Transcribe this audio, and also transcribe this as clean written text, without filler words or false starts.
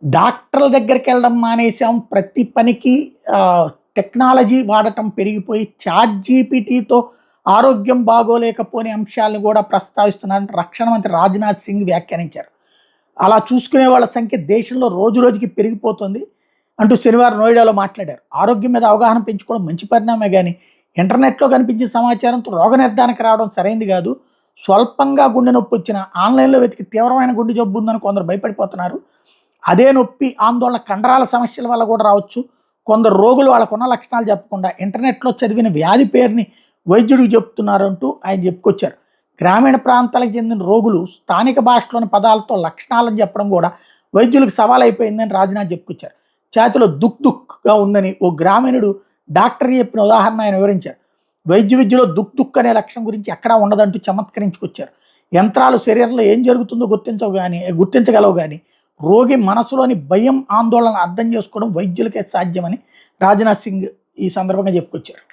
డాక్టర్ల దగ్గరికెళ్ళడం మానేసాం. ప్రతి పనికి టెక్నాలజీ వాడటం పెరిగిపోయి చాట్‌జీపీటీతో ఆరోగ్యం బాగోలేకపోని అంశాలను గూడా ప్రస్తావిస్తున్నారని రక్షణ మంత్రి రాజ్‌నాథ్ సింగ్ వ్యాఖ్యానించారు. అలా చూసుకునే వాళ్ళ సంఖ్య దేశంలో రోజురోజుకి పెరిగిపోతుంది అంటూ శనివారం నోయిడాలో మాట్లాడారు. ఆరోగ్యం మీద అవగాహన పెంచుకోవడం మంచి పరిణామమే గానీ, ఇంటర్నెట్‌లో కనిపించిన సమాచారంతో రోగ నిర్ధారణకు రావడం సరైంది గాదు. స్వల్పంగా గుండె నొప్పొచ్చినా ఆన్‌లైన్‌లో వెతికి తీవ్రమైన గుండె జబ్బు ఉందని కొందరు భయపడిపోతున్నారు. అదే నొప్పి, ఆందోళన కండరాల సమస్యల వల్ల కూడా రావచ్చు. కొందరు రోగులు వాళ్ళకున్న లక్షణాలు చెప్పకుండా ఇంటర్నెట్‌లో చదివిన వ్యాధి పేరుని వైద్యుడికి చెప్తున్నారంటూ ఆయన చెప్పుకొచ్చారు. గ్రామీణ ప్రాంతాలకు చెందిన రోగులు స్థానిక భాషలోని పదాలతో లక్షణాలను చెప్పడం కూడా వైద్యులకు సవాలైపోయిందని రాజ్‌నాథ్ చెప్పుకొచ్చారు. ఛాతీలో దుక్ దుక్‌గా ఉందని ఓ గ్రామీణుడు డాక్టర్‌కి చెప్పిన ఉదాహరణ ఆయన వివరించారు. వైద్య విద్యలో దుక్ దుక్ అనే లక్షణం గురించి ఎక్కడా ఉండదంటూ చమత్కరించుకొచ్చారు. యంత్రాలు శరీరంలో ఏం జరుగుతుందో గుర్తించగలవు గానీ, రోగి మనసులోని భయం, ఆందోళన అర్థం చేసుకోవడం వైద్యులకే సాధ్యమని రాజ్‌నాథ్ సింగ్ ఈ సందర్భంగా చెప్పుకొచ్చారు.